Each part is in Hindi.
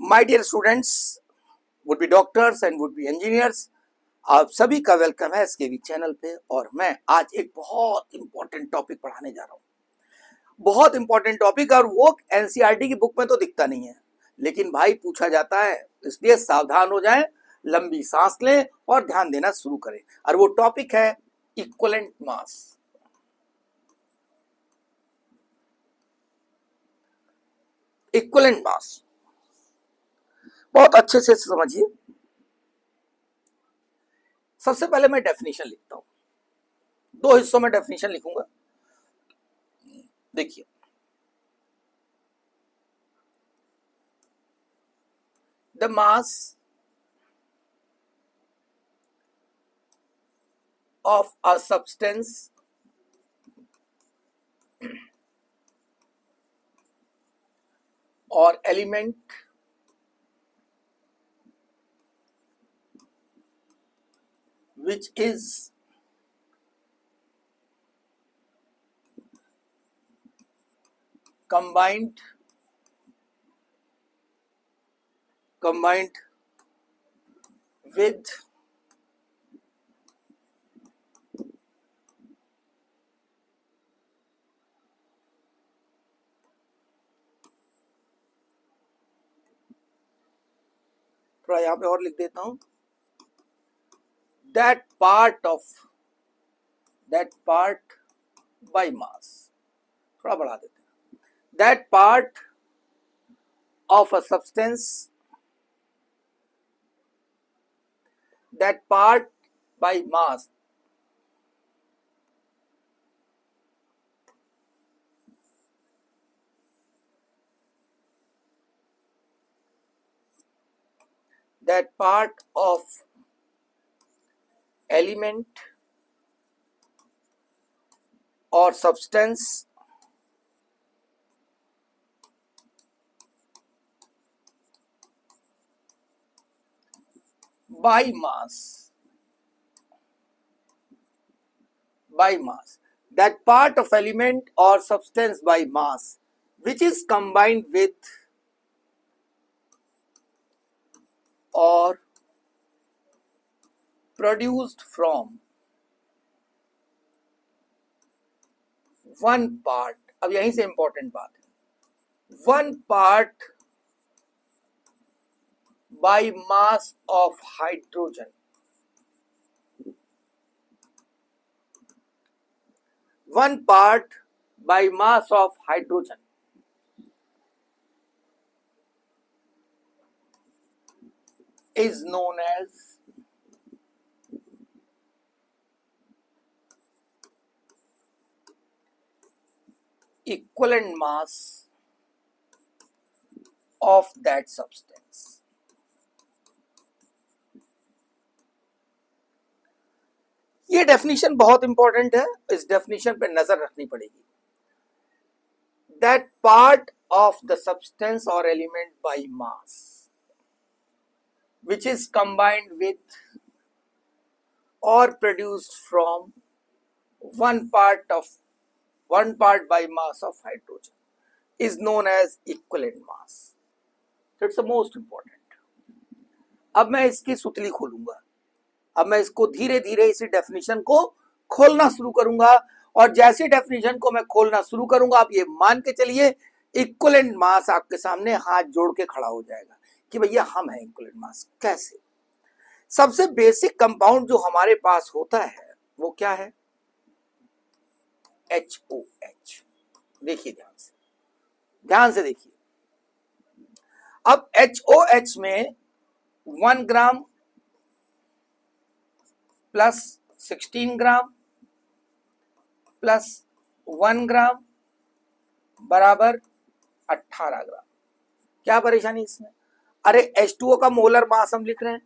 My dear students, would be doctors and would be engineers, आप सभी का वेलकम है एसकेवी चैनल पे। और मैं आज एक बहुत इंपॉर्टेंट टॉपिक पढ़ाने जा रहा हूँ, बहुत इंपॉर्टेंट टॉपिक। और वो एनसीईआरटी की बुक में तो दिखता नहीं है, लेकिन भाई पूछा जाता है, इसलिए सावधान हो जाएं, लंबी सांस लें और ध्यान देना शुरू करें। और वो टॉपिक है इक्विवेलेंट मास। इक्विवेलेंट मास बहुत अच्छे से समझिए। सबसे पहले मैं डेफिनेशन लिखता हूं, दो हिस्सों में डेफिनेशन लिखूंगा। देखिए, the mass of a substance or element which is combined with थोड़ा यहां पे और लिख देता हूं, that part by mass, थोड़ा बढ़ा देते हैं, that part of a substance, that part by mass that part of element or substance by mass, that part of element or substance by mass which is combined with or produced from one part। अब यहीं से इंपॉर्टेंट बात है, one part by mass of hydrogen, one part by mass of hydrogen is known as equivalent mass of that substance। ये डेफिनेशन बहुत इंपॉर्टेंट है, इस डेफिनेशन पे नजर रखनी पड़ेगी। that part of the substance or element by mass which is combined with or produced from one part by mass of hydrogen is known as equivalent mass। That's the most important। अब मैं इसकी सुतली खोलूंगा, अब मैं इसको धीरे धीरे इसी डेफिनेशन को खोलना शुरू करूंगा, और जैसे डेफिनेशन को मैं खोलना शुरू करूंगा, आप ये मान के चलिए इक्विवेलेंट मास आपके सामने हाथ जोड़ के खड़ा हो जाएगा कि भैया हम हैं इक्विवेलेंट मास। कैसे? सबसे बेसिक कंपाउंड जो हमारे पास होता है वो क्या है? HOH। देखिए ध्यान से देखिए। अब HOH में 1 ग्राम प्लस 16 ग्राम प्लस 1 ग्राम बराबर 18 ग्राम। क्या परेशानी इसमें? अरे H2O का मोलर मास हम लिख रहे हैं,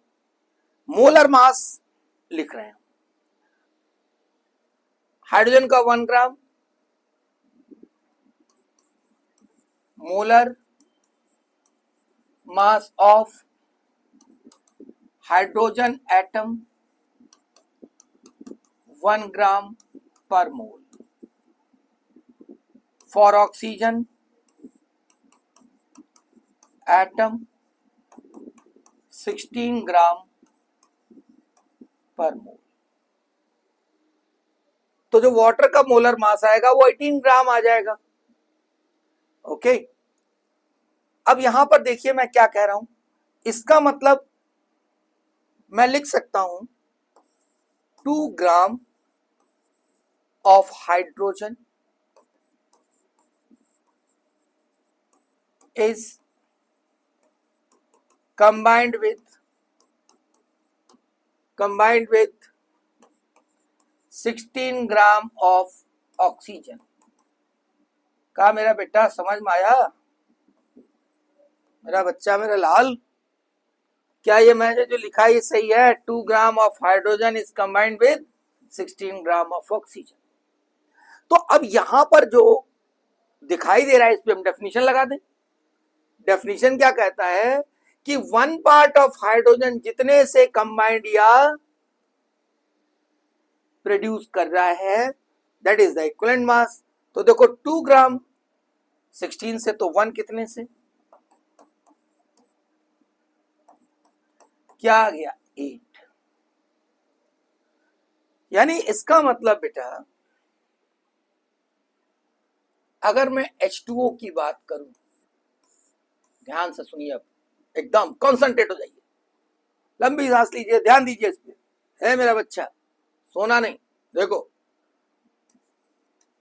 मोलर मास लिख रहे हैं। हाइड्रोजन का 1 gram, molar mass of hydrogen atom 1 gram per mole। For oxygen atom 16 gram per mole. तो जो वाटर का मोलर मास आएगा वो 18 ग्राम आ जाएगा। ओके, अब यहां पर देखिए मैं क्या कह रहा हूं, इसका मतलब मैं लिख सकता हूं 2 gram of hydrogen is combined with 16 gram of oxygen. कहा मेरा बेटा समझ में आया, मेरा बच्चा, मेरा लाल, क्या ये मैंने जो लिखा है ये सही है? 2 gram of hydrogen is combined with 16 gram of oxygen. तो अब यहां पर जो दिखाई दे रहा है इस पे हम डेफिनेशन लगा दें। डेफिनेशन क्या कहता है कि 1 पार्ट ऑफ हाइड्रोजन जितने से कंबाइंड या प्रोड्यूस कर रहा है that is the equivalent mass. तो देखो 2 ग्राम 16 से, तो 1 कितने से, क्या आ गया 8। यानी इसका मतलब बेटा अगर मैं H2O की बात करूं, ध्यान से सुनिए, अब एकदम कॉन्सेंट्रेट हो जाइए, लंबी सांस लीजिए, ध्यान दीजिए इस पे, है मेरा बच्चा, सोना नहीं। देखो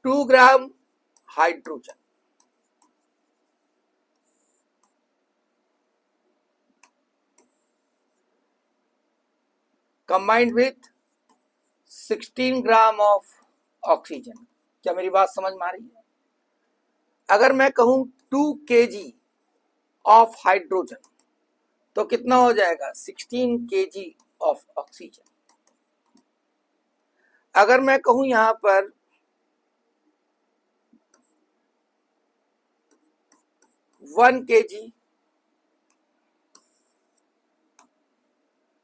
2 gram hydrogen combined with 16 gram of oxygen. क्या मेरी बात समझ में आ रही है? अगर मैं कहूं 2 kg ऑफ हाइड्रोजन तो कितना हो जाएगा 16 kg ऑफ ऑक्सीजन। अगर मैं कहूं यहां पर 1 kg,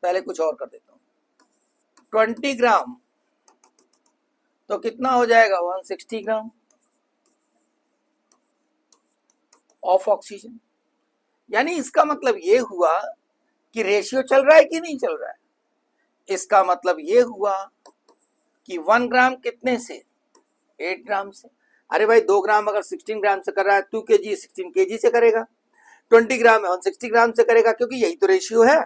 पहले कुछ और कर देता हूं, 20 ग्राम तो कितना हो जाएगा 160 ग्राम ऑफ ऑक्सीजन। यानी इसका मतलब ये हुआ कि रेशियो चल रहा है कि नहीं चल रहा है। इसका मतलब ये हुआ कि 1 ग्राम कितने से 8 ग्राम से। अरे भाई 2 ग्राम अगर 16 ग्राम से कर रहा है, 2 kg 16 kg से करेगा, 20 ग्राम है 160 ग्राम से करेगा, क्योंकि यही तो रेशियो है।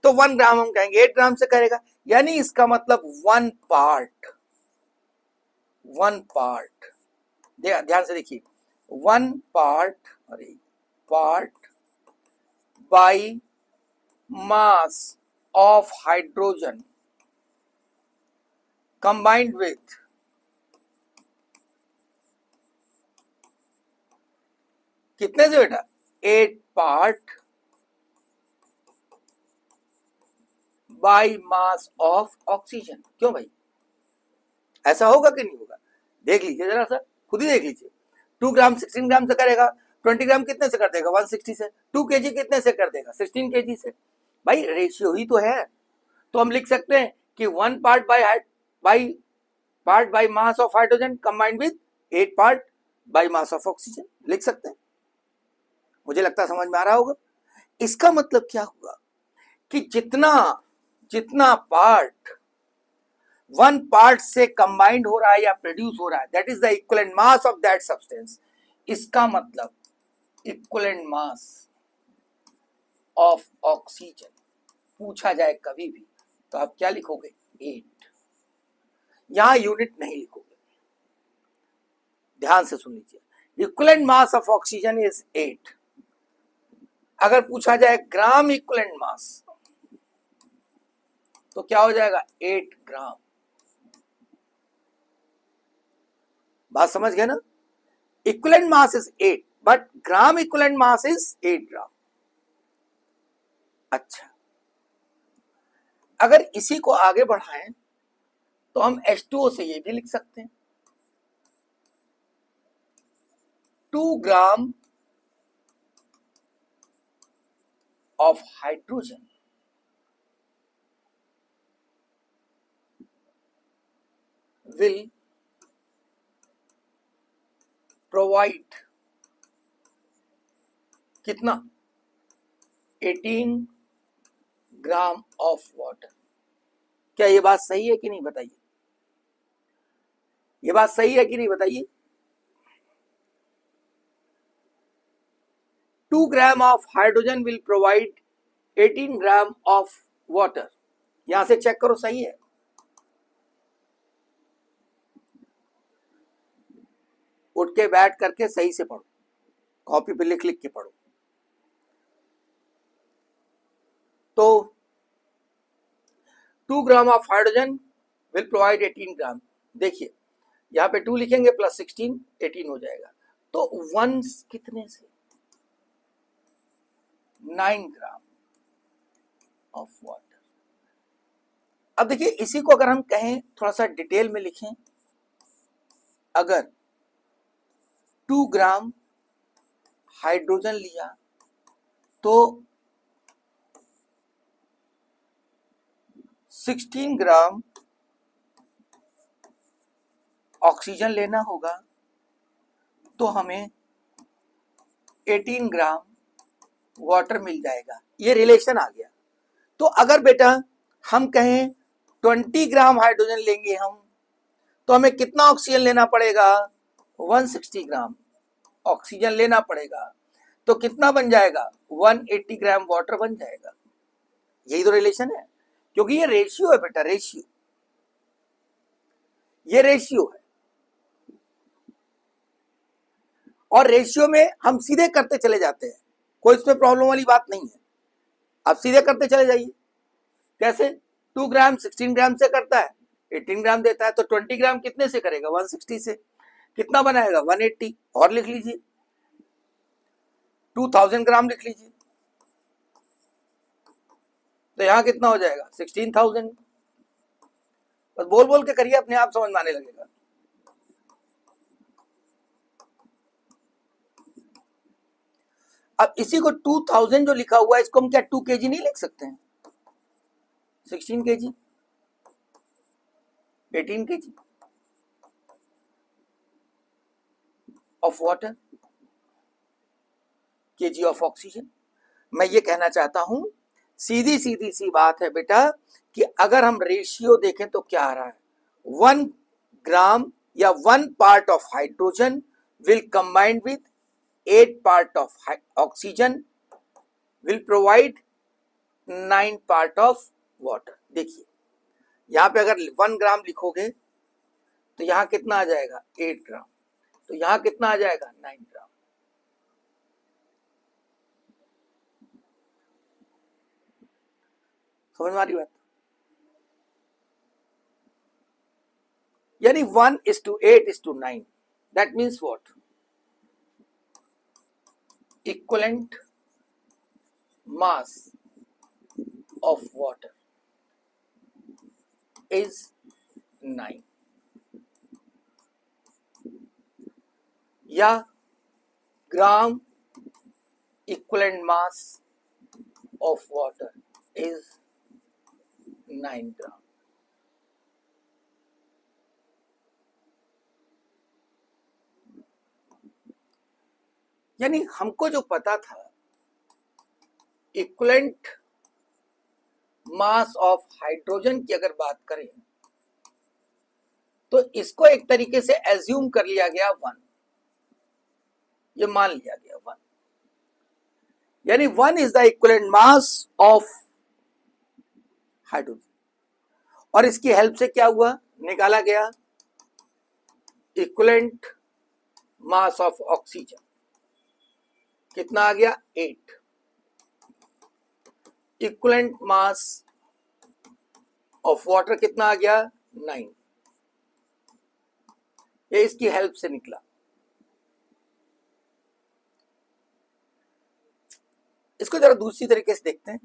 तो 1 ग्राम हम कहेंगे 8 ग्राम से करेगा। यानी इसका मतलब 1 पार्ट, ध्यान से देखिए, 1 part by mass of hydrogen combined with कितने से बेटा 8 part by mass of oxygen. क्यों भाई, ऐसा होगा कि नहीं होगा? देख लीजिए जरा सा, खुद ही देख लीजिए। 2 ग्राम 16 ग्राम से करेगा, 20 ग्राम कितने से कर देगा 160 से, 2 kg कितने से कर देगा 16 kg से। भाई रेशियो ही तो है। तो हम लिख सकते हैं कि 1 part by mass of hydrogen combined with 8 part by mass of oxygen, लिख सकते हैं। मुझे लगता है समझ में आ रहा होगा। इसका मतलब क्या हुआ कि जितना पार्ट 1 पार्ट से कंबाइंड हो रहा है या प्रोड्यूस हो रहा है, that is the equivalent mass of that substance. इसका मतलब इक्विवेलेंट मास ऑफ ऑक्सीजन पूछा जाए कभी भी तो आप क्या लिखोगे 8। यहां यूनिट नहीं लिखोगे, ध्यान से सुन लीजिए। Equivalent mass of oxygen is 8। अगर पूछा जाए ग्राम इक्विवेलेंट मास तो क्या हो जाएगा 8 ग्राम। बात समझ गए ना? Equivalent mass is 8 but gram equivalent mass is 8 ग्राम। अच्छा, अगर इसी को आगे बढ़ाएं तो हम H2O से ये भी लिख सकते हैं 2 gram of hydrogen will provide कितना 18 ग्राम ऑफ वाटर। क्या ये बात सही है कि नहीं बताइए? ये बात सही है कि नहीं बताइए? 2 gram of hydrogen will provide 18 gram of water. यहां से चेक करो सही है। उठ के बैठ करके सही से पढ़ो, कॉपी पे लिख लिख के पढ़ो। तो 2 gram of hydrogen will provide 18 ग्राम। देखिए यहां पे 2 लिखेंगे प्लस 16 18 हो जाएगा। तो 1 कितने से 9 ग्राम ऑफ वाटर। अब देखिए इसी को अगर हम कहें थोड़ा सा डिटेल में लिखें, अगर 2 ग्राम हाइड्रोजन लिया तो 16 ग्राम ऑक्सीजन लेना होगा, तो हमें 18 ग्राम वाटर मिल जाएगा। ये रिलेशन आ गया। तो अगर बेटा हम कहें 20 ग्राम हाइड्रोजन लेंगे हम, तो हमें कितना ऑक्सीजन लेना पड़ेगा? 160 ग्राम ऑक्सीजन लेना पड़ेगा। तो कितना बन जाएगा? 180 ग्राम वाटर बन जाएगा। यही तो रिलेशन है, क्योंकि ये रेशियो है बेटा, रेशियो, ये रेशियो है। और रेशियो में हम सीधे करते चले जाते हैं, कोई इसमें प्रॉब्लम वाली बात नहीं है। आप सीधे करते चले जाइए। कैसे? 2 ग्राम 16 ग्राम से करता है, 18 ग्राम देता है, तो 20 ग्राम कितने से करेगा? 160 से। कितना बनाएगा? 180। और लिख लीजिए 2000 ग्राम लिख लीजिए, तो यहां कितना हो जाएगा? 16,000। बस बोल बोल के करिए, अपने आप समझ में आने लगेगा। अब इसी को 2000 जो लिखा हुआ है, इसको हम क्या 2 kg नहीं लिख सकते हैं? 16 kg, 18 kg of water, kg of oxygen. मैं ये कहना चाहता हूं, सीधी सीधी सी बात है बेटा, कि अगर हम रेशियो देखें तो क्या आ रहा है? 1 ग्राम या 1 part of hydrogen will combined with 8 part of oxygen will provide 9 part of water. देखिए यहां पे अगर 1 ग्राम लिखोगे तो यहां कितना आ जाएगा? 8 ग्राम। तो यहां कितना आ जाएगा? 9 ग्राम। समझ में आ रही बात? यानी 1:8:9, that means what? Equivalent mass of water is 9, या ग्राम equivalent mass of water is 9 ग्राम। यानी हमको जो पता था इक्विवेलेंट मास ऑफ हाइड्रोजन की अगर बात करें, तो इसको एक तरीके से एज्यूम कर लिया गया 1, ये मान लिया गया 1, यानी 1 is the equivalent mass of hydrogen. और इसकी हेल्प से क्या हुआ? निकाला गया इक्विवेलेंट मास ऑफ ऑक्सीजन। कितना आ गया? 8। इक्विवेलेंट मास ऑफ वाटर कितना आ गया? 9। ये इसकी हेल्प से निकला। इसको जरा दूसरी तरीके से देखते हैं।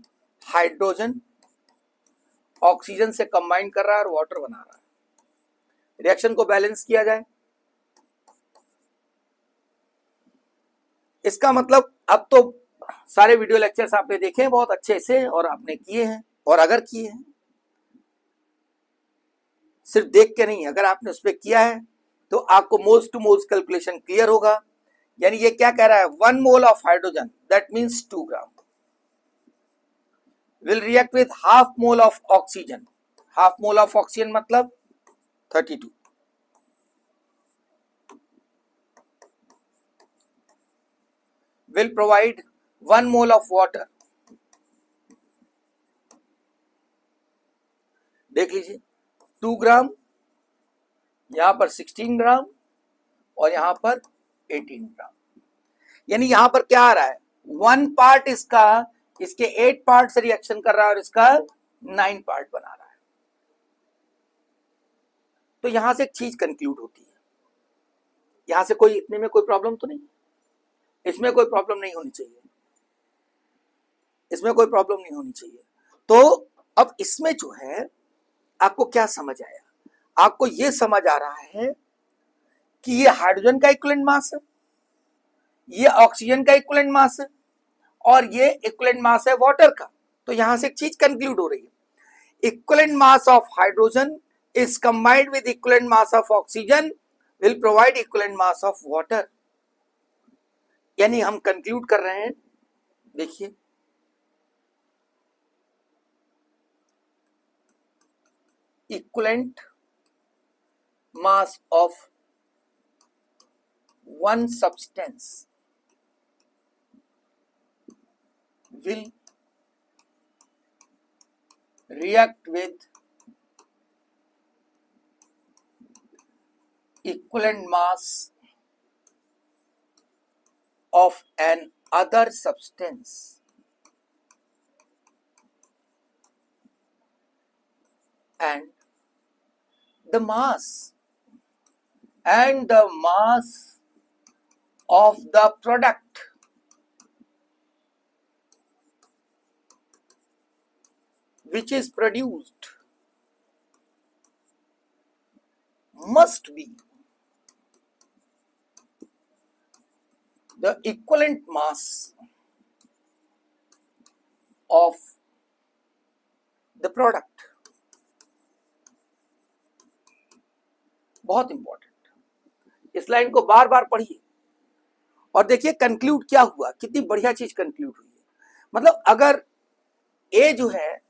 हाइड्रोजन ऑक्सीजन से कंबाइन कर रहा है और वाटर बना रहा है, रिएक्शन को बैलेंस किया जाए। इसका मतलब अब तो सारे वीडियो लेक्चर्स आपने देखे हैं बहुत अच्छे से, और आपने किए हैं, और अगर किए हैं, सिर्फ देख के नहीं, अगर आपने उस पर किया है तो आपको moles two moles calculation clear होगा। यानी ये क्या कह रहा है? 1 mole of hydrogen that means 2 gram will react with half mole of oxygen. Half mole of oxygen मतलब 32. Will provide 1 mole of water. देख लीजिए 2 ग्राम, यहां पर 16 ग्राम और यहां पर 18 ग्राम, यानी यहां पर क्या आ रहा है, 1 पार्ट इसका इसके 8 पार्ट से रिएक्शन कर रहा है और इसका 9 पार्ट बना रहा है। तो यहां से एक चीज कंक्लूड होती है, यहां से कोई इतने में कोई प्रॉब्लम तो नहीं, इसमें कोई प्रॉब्लम नहीं होनी चाहिए, इसमें कोई प्रॉब्लम नहीं होनी चाहिए। तो अब इसमें जो है आपको क्या समझ आया, आपको यह समझ आ रहा है कि ये हाइड्रोजन का इक्विवेलेंट मास है, ये ऑक्सीजन का इक्विवेलेंट मास है और ये इक्विवेलेंट मास है वाटर का। तो यहां से एक चीज कंक्लूड हो रही है, equivalent mass of hydrogen is combined with equivalent mass of oxygen will provide equivalent mass of water। यानी हम कंक्लूड कर रहे हैं, देखिए equivalent mass of one substance will react with equivalent mass of an other substance and the mass of the product which is produced must be the equivalent mass of the product। बहुत इंपॉर्टेंट, इस लाइन को बार बार पढ़िए और देखिए कंक्लूड क्या हुआ, कितनी बढ़िया चीज कंक्लूड हुई है। मतलब अगर ए जो है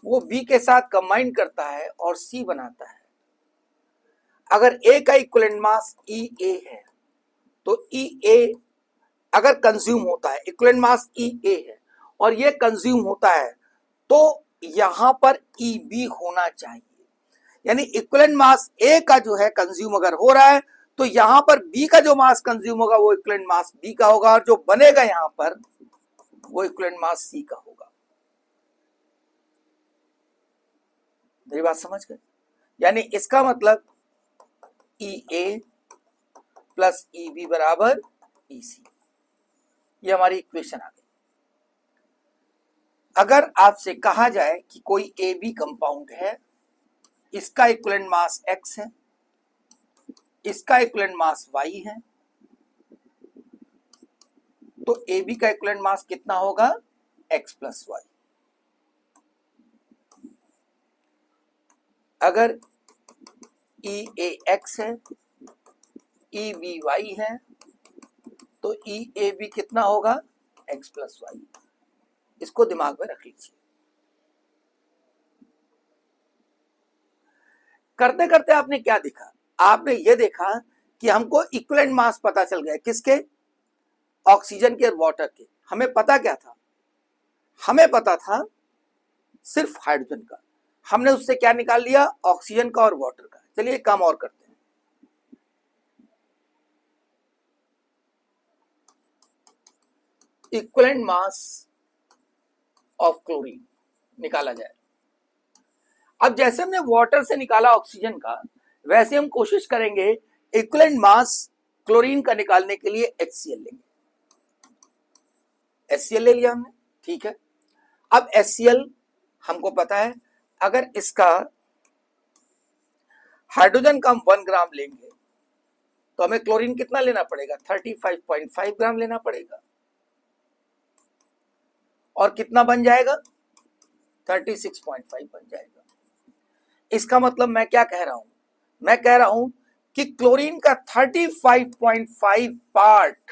वो बी के साथ कंबाइन करता है और सी बनाता है, अगर ए का इक्विवेलेंट मास ई ए है तो ई ए अगर कंज्यूम होता है, इक्विवेलेंट मास ई ए है और ये कंज्यूम होता है तो यहां पर ई बी होना चाहिए, यानी इक्विवेलेंट मास ए का जो है कंज्यूम अगर हो रहा है तो यहां पर बी का जो मास कंज्यूम होगा वो इक्विवेलेंट मास बी का होगा और जो बनेगा यहां पर वो इक्विवेलेंट मास सी का होगा। मेरी बात समझ गए, यानी इसका मतलब ई ए प्लस ई बी बराबर ई सी, ये हमारी इक्वेशन आ गई। अगर आपसे कहा जाए कि कोई ए बी कंपाउंड है, इसका इक्विवेलेंट मास एक्स है, इसका इक्विवेलेंट मास वाई है, तो ए बी का इक्विवेलेंट मास कितना होगा, एक्स प्लस वाई। अगर ई ए एक्स है, ई बी वाई है, तो ई ए बी कितना होगा, एक्स प्लस वाई। इसको दिमाग में रख लीजिए। करते करते आपने क्या देखा, आपने ये देखा कि हमको इक्विवेलेंट मास पता चल गया, किसके, ऑक्सीजन के और वाटर के। हमें पता क्या था, हमें पता था सिर्फ हाइड्रोजन का, हमने उससे क्या निकाल लिया, ऑक्सीजन का और वाटर का। चलिए एक काम और करते हैं, इक्विवेलेंट मास ऑफ क्लोरीन निकाला जाए। अब जैसे हमने वाटर से निकाला ऑक्सीजन का, वैसे हम कोशिश करेंगे इक्विवेलेंट मास क्लोरीन का निकालने के लिए HCl लेंगे। HCl ले लिया हमने, ठीक है। अब HCl हमको पता है, अगर इसका हाइड्रोजन का हम 1 ग्राम लेंगे तो हमें क्लोरीन कितना लेना पड़ेगा, 35.5 ग्राम लेना पड़ेगा। और कितना बन जाएगा, 36.5 बन जाएगा। इसका मतलब मैं क्या कह रहा हूं, मैं कह रहा हूं कि क्लोरीन का 35.5 पार्ट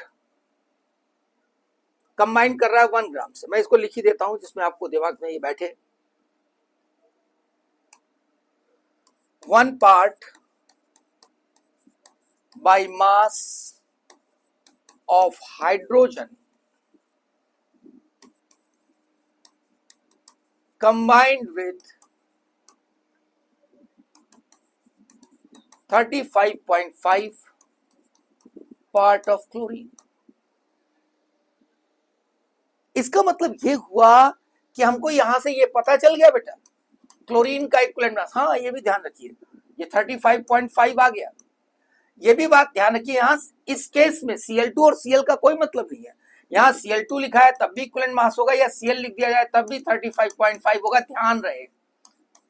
कंबाइन कर रहा है 1 ग्राम से। मैं इसको लिख ही देता हूं जिसमें आपको दिमाग में ये बैठे। 1 part by mass of hydrogen combined with 35.5 part of chlorine. इसका मतलब ये हुआ कि हमको यहां से ये पता चल गया बेटा क्लोरीन का इक्विवेलेंट मास। हाँ, ये भी ध्यान रखिए, ये 35.5 आ गया। ये भी बात ध्यान रखिए, यहां इस केस में Cl2 और Cl का कोई मतलब नहीं है। यहाँ Cl2 लिखा है तब भी इक्विवेलेंट मास होगा, या Cl लिख दिया जाए तब भी 35.5 होगा। ध्यान रहे,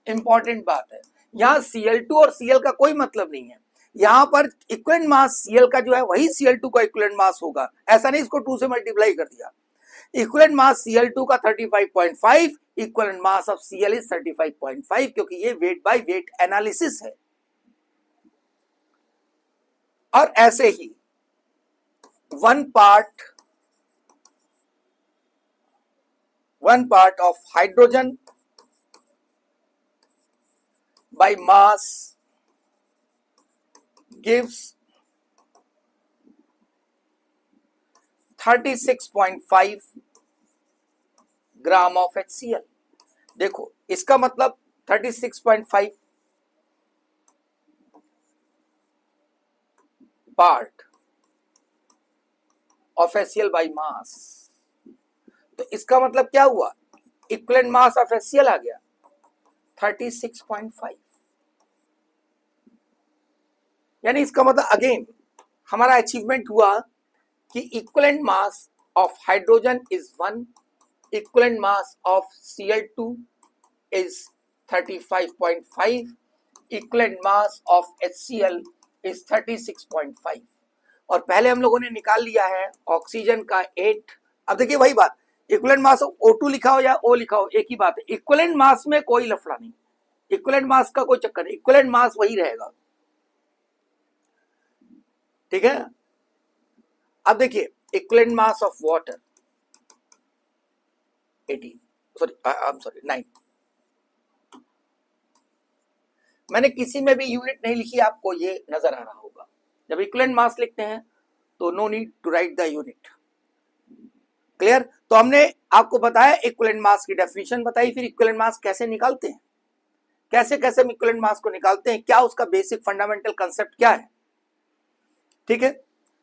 इंपॉर्टेंट बात है, यहाँ Cl2 और Cl का कोई मतलब नहीं है। यहाँ पर इक्विवेलेंट मास Cl का जो है वही Cl2 का इक्विवेलेंट मास होगा। ऐसा नहीं इसको 2 से मल्टीप्लाई कर दिया। इक्विवेलेंट मास Cl2 का 35.5, equivalent mass of Cl is 35.5, क्योंकि ये वेट बाय वेट एनालिसिस है। और ऐसे ही 1 part of hydrogen by mass gives 36.5 gram of HCl। देखो इसका मतलब 36.5 part of HCl by mass. तो इसका मतलब क्या हुआ, इक्विवेलेंट मास ऑफ HCl आ गया 36.5। यानी इसका मतलब अगेन हमारा अचीवमेंट हुआ कि equivalent mass of hydrogen is 1, equivalent mass of Cl2 is 35.5, equivalent mass of HCl is 36.5। और पहले हम लोगों ने निकाल लिया है ऑक्सीजन का 8। अब देखिए वही बात, इक्विवेलेंट मास ऑफ O2 लिखा हो या O लिखा हो, एक ही बात है। इक्विवेलेंट मास में कोई लफड़ा नहीं, इक्विवेलेंट मास का कोई चक्कर नहीं, इक्विवेलेंट मास वही रहेगा। ठीक है। अब देखिए इक्विवेलेंट मास ऑफ वाटर 9। मैंने किसी में भी यूनिट नहीं लिखी, आपको ये नजर आ रहा होगा। जब इक्विवेलेंट मास लिखते हैं तो no need to write the unit. Clear. तो हमने आपको बताया इक्विवेलेंट मास की डेफिनेशन बताई, फिर इक्विवेलेंट मास कैसे निकालते हैं, कैसे कैसे हम इक्विवेलेंट मास को निकालते हैं, क्या उसका बेसिक फंडामेंटल कंसेप्ट क्या है। ठीक है।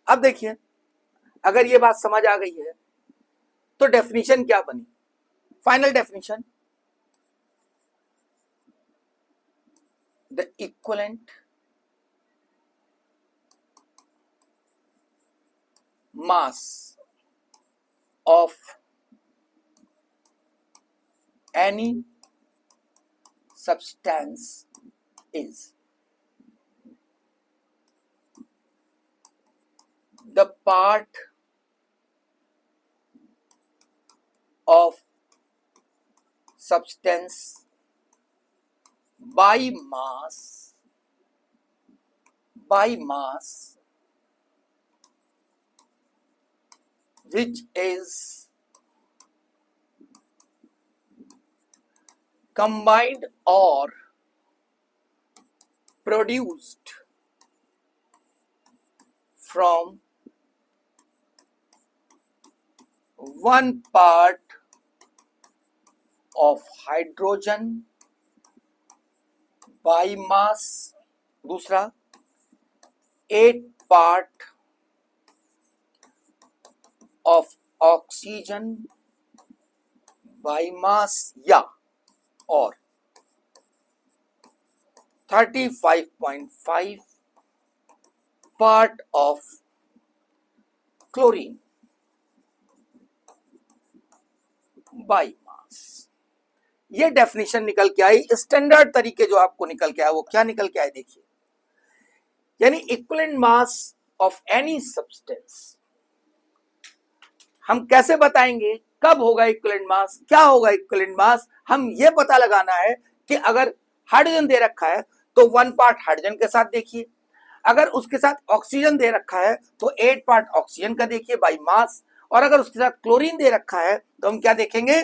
अब देखिए अगर ये बात समझ आ गई है तो डेफिनेशन क्या बनी, final definition, the equivalent mass of any substance is the part of substance by mass which is combined or produced from 1 part of hydrogen by mass, दूसरा 8 part of oxygen by mass, या और 35.5 part of chlorine by mass। ये डेफिनेशन निकल के आई। स्टैंडर्ड तरीके जो आपको निकल के आया वो क्या निकल के आए देखिए, यानी equivalent mass of any substance. हम कैसे बताएंगे कब होगा इक्विवेलेंट मास, क्या होगा इक्विवेलेंट मास, हम ये पता लगाना है कि अगर हाइड्रोजन दे रखा है तो 1 पार्ट हाइड्रोजन के साथ देखिए, अगर उसके साथ ऑक्सीजन दे रखा है तो 8 पार्ट ऑक्सीजन का देखिए बाई मास, और अगर उसके साथ क्लोरीन दे रखा है तो हम क्या देखेंगे,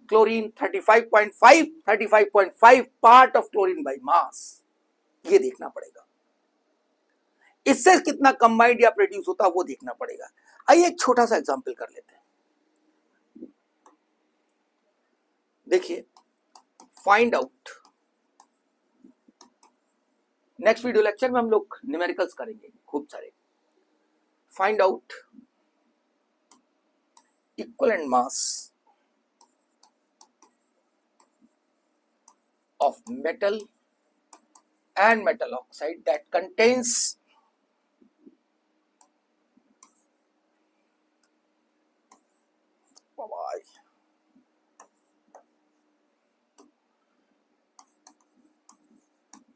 chlorine 35.5 part of chlorine by mass, ये देखना पड़ेगा। इससे कितना कंबाइंड या प्रोड्यूस होता है वो देखना पड़ेगा। आइए एक छोटा सा एग्जांपल कर लेते हैं। देखिए, find out, next video lecture में हम लोग न्यूमेरिकल्स करेंगे खूब सारे। Find out equivalent mass of metal and metal oxide that contains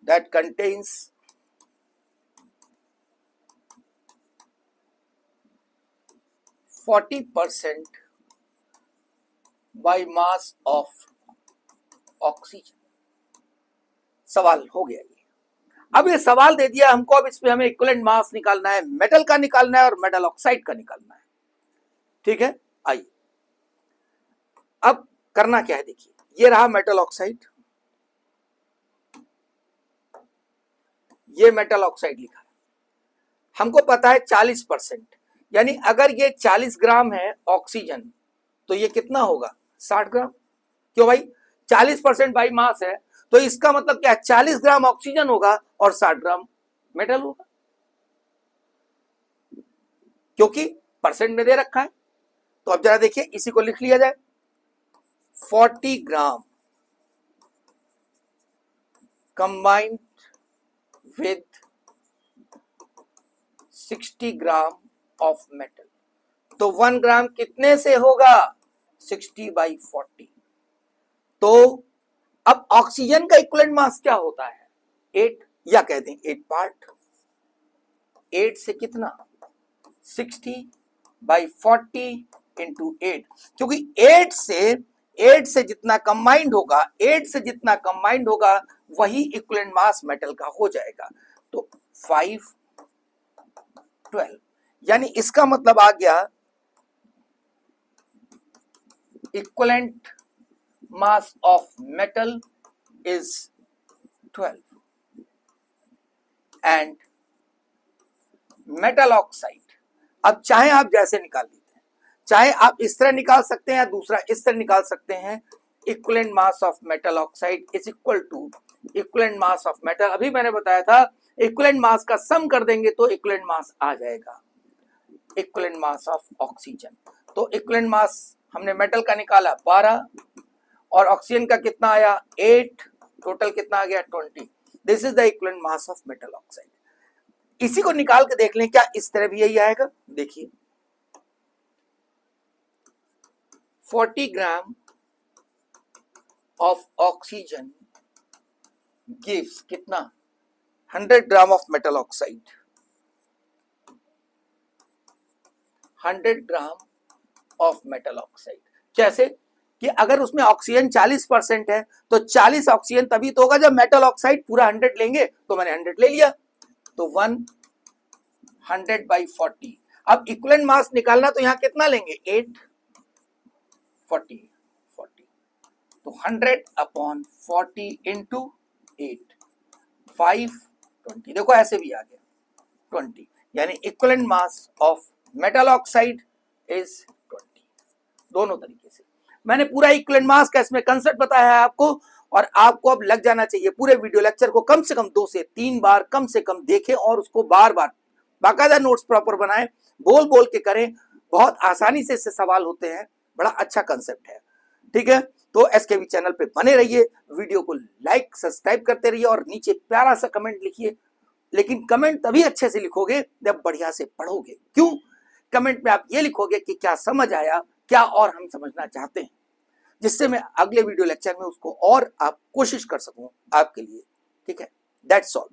that contains 40% by mass of oxygen। सवाल हो गया ये। अब ये सवाल दे दिया हमको, अब इसमें हमें इक्विवेलेंट मास निकालना है, मेटल का निकालना है और मेटल ऑक्साइड का निकालना है। ठीक है, आइए अब करना क्या है। देखिए, ये रहा मेटल ऑक्साइड, ये मेटल ऑक्साइड लिखा है, हमको पता है 40%, यानी अगर ये 40 ग्राम है ऑक्सीजन तो ये कितना होगा, 60 ग्राम। क्यों भाई, 40% बाई मास है तो इसका मतलब क्या, 40 ग्राम ऑक्सीजन होगा और 60 ग्राम मेटल होगा, क्योंकि परसेंट में दे रखा है। तो अब जरा देखिए, इसी को लिख लिया जाए, 40 gram combined with 60 gram of metal, तो 1 ग्राम कितने से होगा, 60/40। तो अब ऑक्सीजन का इक्विवेलेंट मास क्या होता है, 8, या कहते हैं 8 पार्ट। 8 से कितना, 60/40 इंटू 8, क्योंकि 8 से जितना कंबाइंड होगा, 8 से जितना कंबाइंड होगा वही इक्विवेलेंट मास मेटल का हो जाएगा। तो 512, यानी इसका मतलब आ गया equivalent mass of metal is 12 and metal oxide, अब चाहे आप जैसे निकाल लीजिए, चाहे आप इस तरह निकाल सकते हैं या दूसरा इस तरह निकाल सकते हैं। Equivalent mass of metal oxide is equal to equivalent mass of metal, अभी मैंने बताया था इक्विवेलेंट मास का सम कर देंगे तो इक्विवेलेंट मास आ जाएगा, इक्विवेलेंट मास ऑफ ऑक्सीजन। तो इक्विवेलेंट मास हमने मेटल का निकाला 12 और ऑक्सीजन का कितना आया 8, टोटल कितना आ गया 20। This is the equivalent mass of metal oxide. इसी को निकाल के देख लें, क्या इस तरह भी यही आएगा। देखिए, 40 ग्राम ऑफ ऑक्सीजन गिव्स कितना, 100 ग्राम of metal oxide, 100 gram of metal oxide. कैसे कि अगर उसमें ऑक्सीजन 40% है तो 40 ऑक्सीजन तभी तो होगा जब मेटल ऑक्साइड पूरा 100 लेंगे, तो मैंने 100 ले लिया, तो 100/40। अब इक्विवेलेंट मास निकालना तो यहां कितना लेंगे, 8, 40, तो 100/40 इंटू 8, 520। देखो ऐसे भी आ गया 20, यानी equivalent mass of metal oxide is 20। दोनों तरीके से मैंने पूरा इक्विवेलेंट मास का इसमें कंसेप्ट बताया है आपको, और आपको अब लग जाना चाहिए पूरे वीडियो लेक्चर को कम से कम 2 से 3 बार कम से कम देखें और उसको बार बार बाकायदा नोट्स प्रॉपर बनाएं, बोल बोल के करें, बहुत आसानी से इससे सवाल होते हैं, बड़ा अच्छा कंसेप्ट है। ठीक है, तो एसकेवी चैनल पे बने रहिए, वीडियो को लाइक सब्सक्राइब करते रहिए और नीचे प्यारा सा कमेंट लिखिए, लेकिन कमेंट तभी अच्छे से लिखोगे जब बढ़िया से पढ़ोगे। क्यों, कमेंट में आप ये लिखोगे कि क्या समझ आया, क्या और हम समझना चाहते हैं, जिससे मैं अगले वीडियो लेक्चर में उसको और आप कोशिश कर सकूं आपके लिए। ठीक है, दैट्स ऑल।